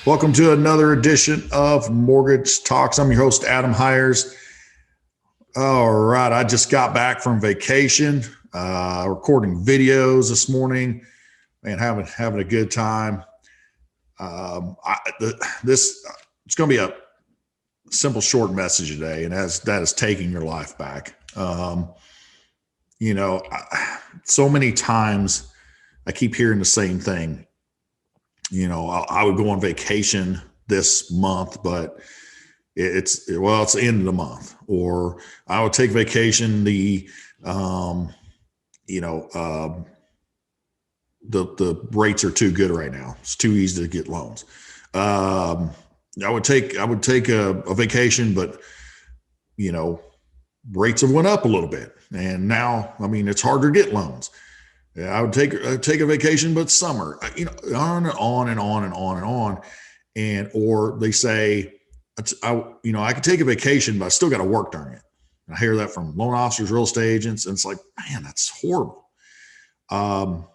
Welcome to another edition of Mortgage Talks. I'm your host, Adam Hires. All right, I just got back from vacation, recording videos this morning, and having a good time. It's going to be a simple, short message today, and that is taking your life back. So many times I keep hearing the same thing. I would go on vacation this month, but it's the end of the month, or I would take vacation. The rates are too good right now. It's too easy to get loans. I would take a vacation, but rates have went up a little bit, and now it's harder to get loans. Yeah, I would take a vacation, but summer, on and on and on and on and on. Or they say, I could take a vacation, but I still got to work during it. And I hear that from loan officers, real estate agents. And it's like, man, that's horrible. And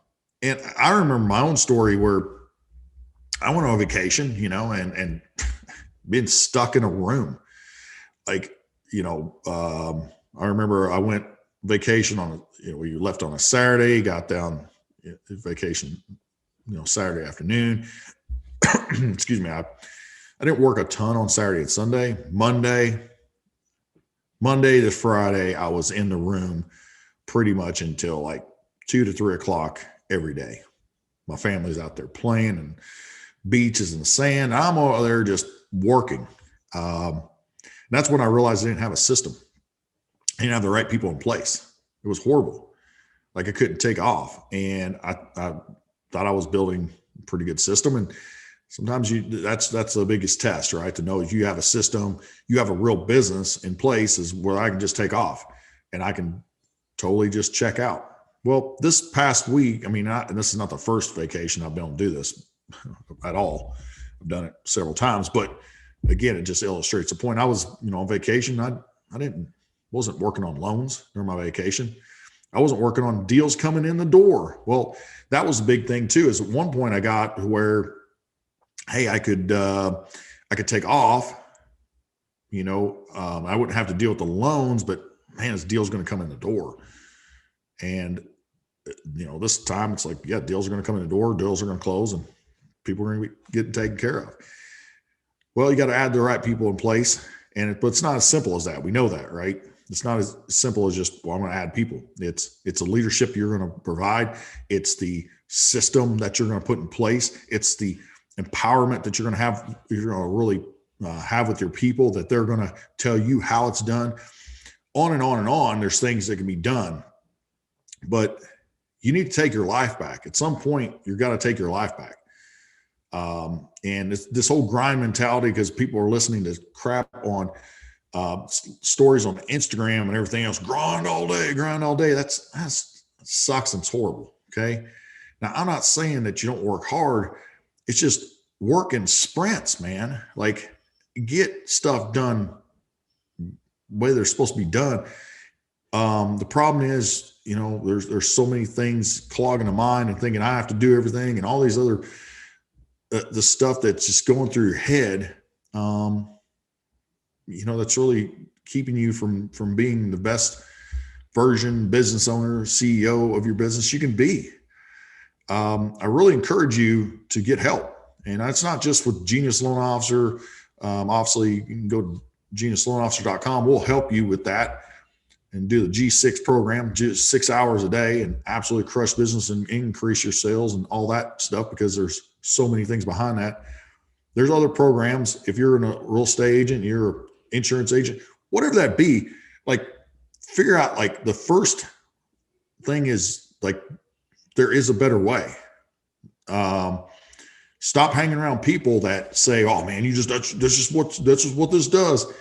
I remember my own story where I went on vacation, and being stuck in a room. I remember I went vacation on we left on a Saturday, got down vacation, Saturday afternoon. Excuse me. I didn't work a ton on Saturday and Sunday. Monday to Friday, I was in the room pretty much until like 2 to 3 o'clock every day. My family's out there playing and beaches in the sand. I'm over there just working. And that's when I realized I didn't have a system. I didn't have the right people in place. It was horrible. Like I couldn't take off. And I thought I was building a pretty good system. And sometimes that's the biggest test, right? To know if you have a system, you have a real business in place, is where I can just take off and I can totally just check out. Well, this past week, and this is not the first vacation I've been able to do this at all. I've done it several times, but again, it just illustrates the point. I was, on vacation. I wasn't working on loans during my vacation. I wasn't working on deals coming in the door. Well, that was a big thing too, is at one point I got where, hey, I could take off, I wouldn't have to deal with the loans, but man, this deal's going to come in the door. And, this time it's like, yeah, deals are going to come in the door, deals are going to close, and people are going to be getting taken care of. Well, you got to add the right people in place. But it's not as simple as that. We know that, right? It's not as simple as just, I'm going to add people. It's the leadership you're going to provide. It's the system that you're going to put in place. It's the empowerment that you're going to really have with your people, that they're going to tell you how it's done. On and on and on. There's things that can be done, but you need to take your life back. At some point, you've got to take your life back. And this whole grind mentality, because people are listening to crap on stories on Instagram and everything else, grind all day. That sucks and it's horrible. Okay. Now, I'm not saying that you don't work hard. It's just work in sprints, man. Like, get stuff done the way they're supposed to be done. The problem is, there's so many things clogging the mind and thinking I have to do everything and all these other the stuff that's just going through your head, that's really keeping you from being the best version, business owner, CEO of your business you can be. I really encourage you to get help. And that's not just with Genius Loan Officer. Obviously, you can go to geniusloanofficer.com. We'll help you with that and do the G6 program, just 6 hours a day, and absolutely crush business and increase your sales and all that stuff, because there's so many things behind that. There's other programs. If you're a real estate agent, you're an insurance agent, whatever that be, like, figure out, like, the first thing is, like, there is a better way. Stop hanging around people that say, oh man, that's just what this does.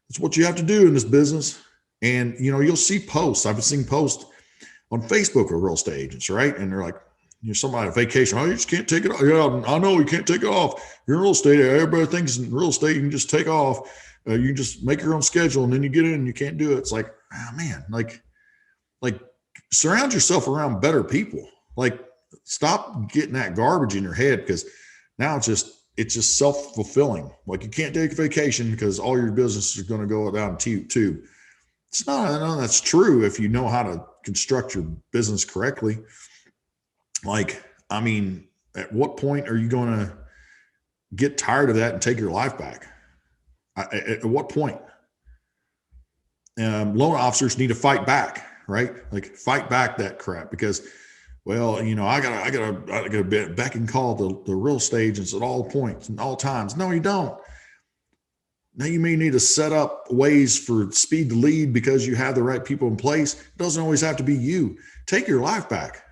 It's what you have to do in this business. And, you'll see posts. I've seen posts on Facebook of real estate agents, right? And they're like, somebody on vacation. Oh, you just can't take it off. Yeah, I know you can't take it off. You're in real estate. Everybody thinks in real estate you can just take off. You can just make your own schedule, and then you get in and you can't do it. It's like, oh man, like surround yourself around better people. Like, stop getting that garbage in your head, because now it's just it's just self-fulfilling. Like you can't take a vacation because all your business is going to go down tube. It's not, I know that's true if you know how to construct your business correctly. Like, I mean, at what point are you going to get tired of that and take your life back? At what point? Loan officers need to fight back, right? Like fight back that crap because, well, I gotta back and call the real estate agents at all points and all times. No, you don't. Now you may need to set up ways for speed to lead because you have the right people in place. It doesn't always have to be you. Take your life back.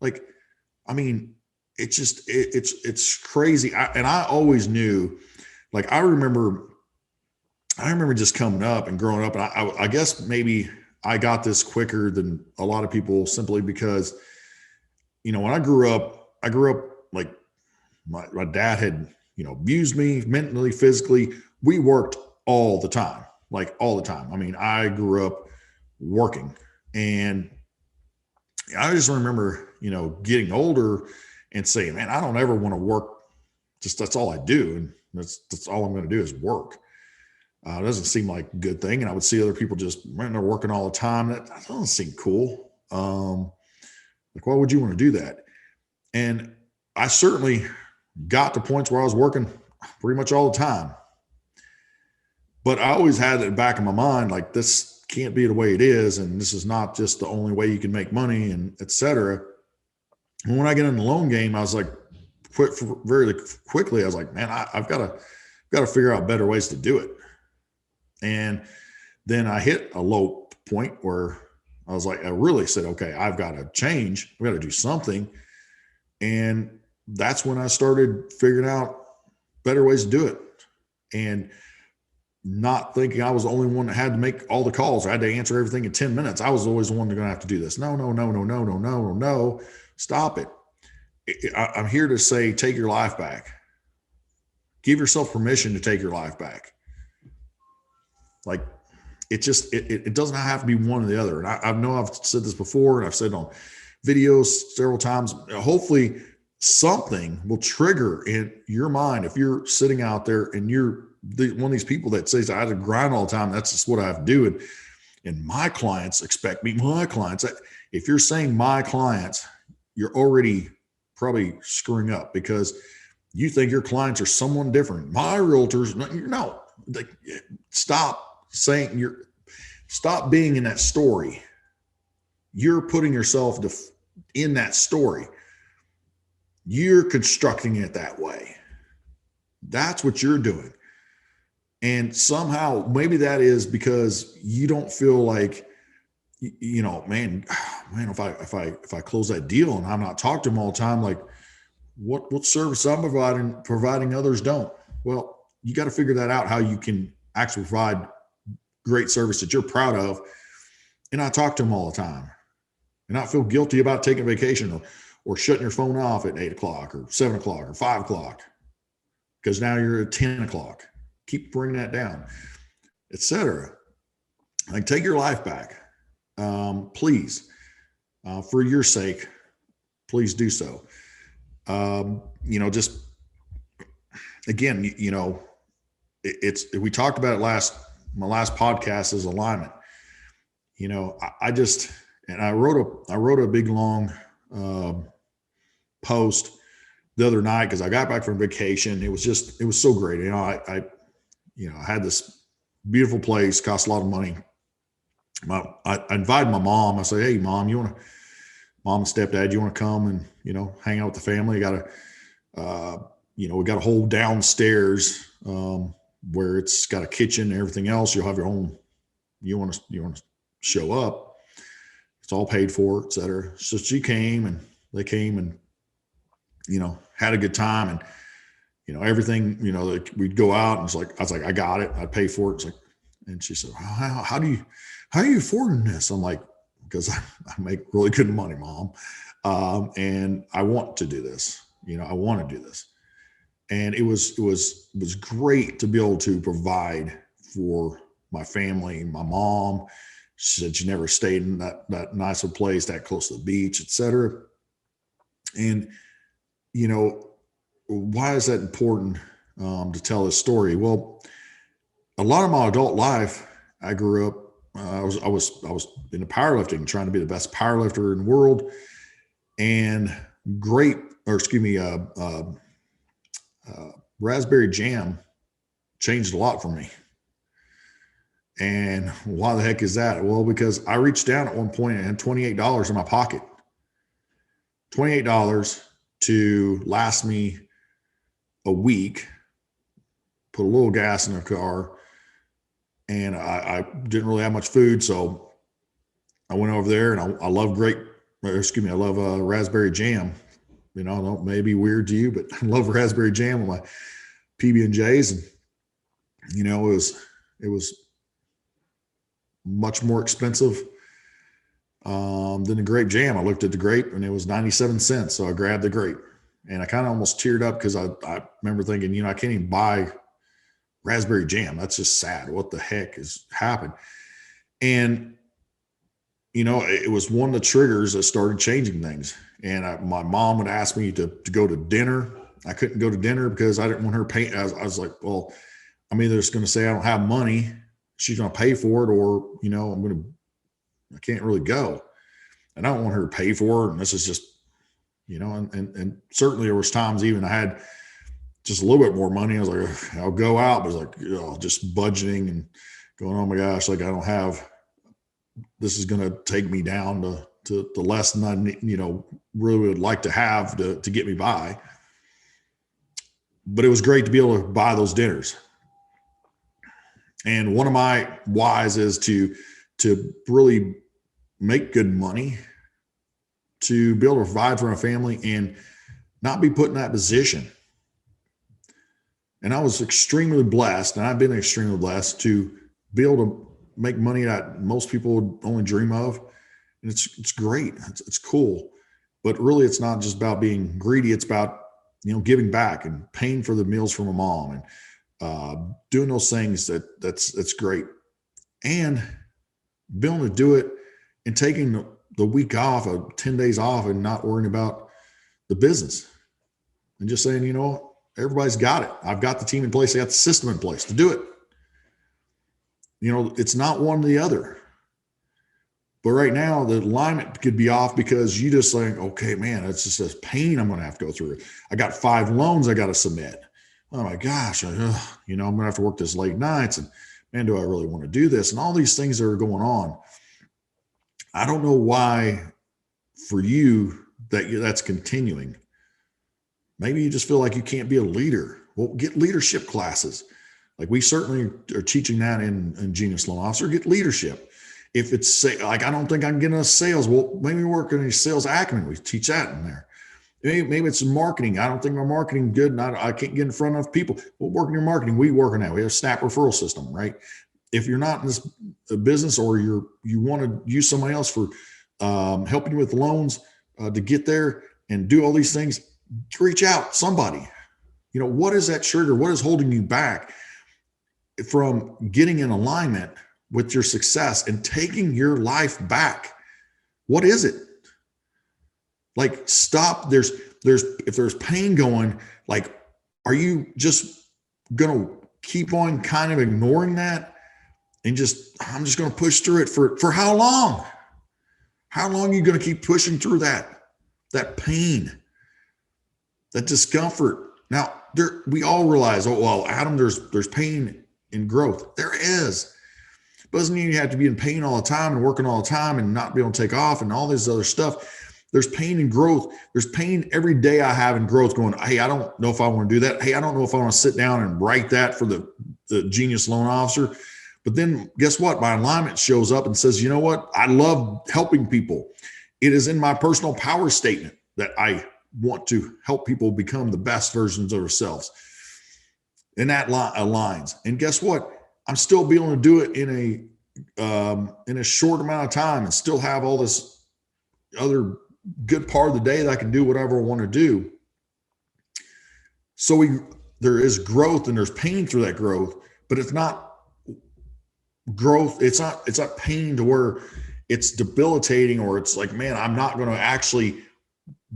Like, I mean, it's crazy. I always knew, like, I remember just coming up and growing up, and I guess maybe I got this quicker than a lot of people simply because, when I grew up like my dad had, abused me mentally, physically. We worked all the time, like all the time. I mean, I grew up working, and I just remember, getting older and saying, man, I don't ever want to work. Just that's all I do. And that's all I'm going to do is work. It doesn't seem like a good thing. And I would see other people just, man, they're working all the time. That doesn't seem cool. Like, why would you want to do that? And I certainly got to points where I was working pretty much all the time. But I always had it in the back of my mind, like, this can't be the way it is. And this is not just the only way you can make money, and et cetera. And when I get in the loan game, I was like, very quickly, I was like, man, I've got to figure out better ways to do it. And then I hit a low point where I was like, I really said, okay, I've got to change. I've got to do something. And that's when I started figuring out better ways to do it. And not thinking I was the only one that had to make all the calls. I had to answer everything in 10 minutes. I was always the one that's going to have to do this. No. Stop it. I'm here to say, take your life back. Give yourself permission to take your life back. Like, it doesn't have to be one or the other. And I know I've said this before, and I've said on videos several times. Hopefully something will trigger in your mind if you're sitting out there and you're one of these people that says, I have to grind all the time. That's just what I have to do. And my clients expect me, if you're saying my clients, you're already probably screwing up because you think your clients are someone different. My realtors, no, stop being in that story. You're putting yourself in that story. You're constructing it that way. That's what you're doing. And somehow maybe that is because you don't feel like, man, if I close that deal and I'm not talking to them all the time, like what service I'm providing others don't. Well, you got to figure that out, how you can actually provide great service that you're proud of and not talk to them all the time and not feel guilty about taking a vacation or shutting your phone off at 8 o'clock or 7 o'clock or 5 o'clock because now you're at 10 o'clock. Keep bringing that down, et cetera. Like, take your life back. Please, for your sake, please do so. Just again, we talked about it my last podcast is alignment. I wrote a big long post the other night because I got back from vacation. It was so great. I had this beautiful place, cost a lot of money. I invited my mom. I said, hey, Mom and stepdad, you want to come and, hang out with the family? We got a whole downstairs where it's got a kitchen and everything else. You'll have your own, you want to show up. It's all paid for, et cetera. So they came and, had a good time. And, everything, we'd go out and I was like, I got it. I'd pay for it. It's like, and she said, how are you affording this? I'm like, because I make really good money, Mom. And I want to do this. I want to do this. And it was great to be able to provide for my family. My mom, she said she never stayed in that nice of place that close to the beach, et cetera. And, why is that important to tell this story? Well, a lot of my adult life, I grew up. I was into powerlifting, trying to be the best powerlifter in the world, and grape, or excuse me, raspberry jam changed a lot for me. And why the heck is that? Well, because I reached down at one point and had $28 in my pocket. $28 to last me a week, put a little gas in the car, and I didn't really have much food. So I went over there, and I love I love raspberry jam. You know, maybe weird to you, but I love raspberry jam with my PB&Js. And, you know, it was much more expensive than the grape jam. I looked at the grape and it was 97 cents. So I grabbed the grape, and I kind of almost teared up because I remember thinking, you know, I can't even buy raspberry jam. That's just sad. What the heck has happened? And, you know, it was one of the triggers that started changing things. And my mom would ask me to go to dinner. I couldn't go to dinner because I didn't want her pay. I was like, well, I'm either just going to say I don't have money, she's going to pay for it, or, you know, I can't really go. And I don't want her to pay for it. And this is just, you know, and certainly there was times even I had just a little bit more money. I was like, I'll go out, but it's like, you know, just budgeting and going, oh my gosh, like I don't have, this is going to take me down to less than I, you know, really would like to have to get me by. But it was great to be able to buy those dinners. And one of my whys is to really make good money, to be able to provide for my family and not be put in that position. And I was extremely blessed, and I've been extremely blessed to be able to make money that most people would only dream of. And it's great. It's cool. But really, it's not just about being greedy. It's about, you know, giving back and paying for the meals for my mom and doing those things that's great. And being able to do it and taking the week off, 10 days off, and not worrying about the business and just saying, you know, everybody's got it. I've got the team in place. I got the system in place to do it. You know, it's not one or the other. But right now, the alignment could be off because you just saying, okay, man, it's just this pain I'm going to have to go through. I got 5 loans I got to submit. Oh my gosh, you know, I'm going to have to work this late nights, and man, do I really want to do this? And all these things that are going on. I don't know why for you that's continuing. Maybe you just feel like you can't be a leader. Well, get leadership classes. Like we certainly are teaching that in Genius Loan Officer. Get leadership. If it's like, I don't think I can get into sales. Well, maybe work on your sales acumen. We teach that in there. Maybe it's marketing. I don't think my marketing good, and I can't get in front of people. Well, work on your marketing. We work on that. We have a snap referral system, right? If you're not in this business, or you want to use somebody else for helping you with loans to get there and do all these things, reach out somebody. You know, what is that trigger? What is holding you back from getting in alignment with your success and taking your life back? What is it? Like, stop. If there's pain going, like, are you just going to keep on kind of ignoring that and I'm just going to push through it for how long? How long are you going to keep pushing through that pain, that discomfort? Now, we all realize, oh, well, Adam, there's pain in growth. There is. Doesn't mean you have to be in pain all the time and working all the time and not be able to take off and all this other stuff. There's pain in growth. There's pain every day I have in growth going, hey, I don't know if I want to do that. Hey, I don't know if I want to sit down and write that for the Genius Loan Officer. But then guess what? My alignment shows up and says, you know what? I love helping people. It is in my personal power statement that I want to help people become the best versions of themselves. And that aligns. And guess what? I'm still being able to do it in a short amount of time and still have all this other good part of the day that I can do whatever I want to do. So there is growth and there's pain through that growth, but it's not growth. It's not pain to where it's debilitating or it's like, man, I'm not going to actually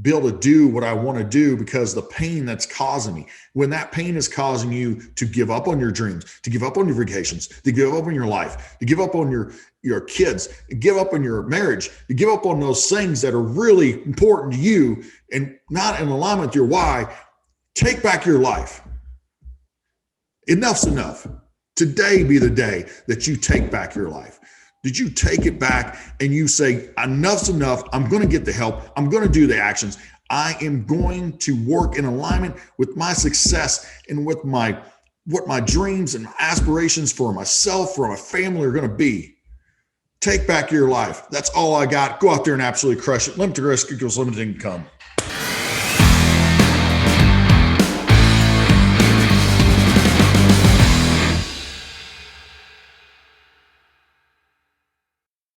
be able to do what I want to do because the pain that's causing me, when that pain is causing you to give up on your dreams, to give up on your vacations, to give up on your life, to give up on your kids, to give up on your marriage, to give up on those things that are really important to you and not in alignment with your why, take back your life. Enough's enough. Today be the day that you take back your life. Did you take it back and you say, enough's enough. I'm going to get the help. I'm going to do the actions. I am going to work in alignment with my success and with what my dreams and aspirations for myself, for my family are going to be. Take back your life. That's all I got. Go out there and absolutely crush it. Limited risk equals limited income.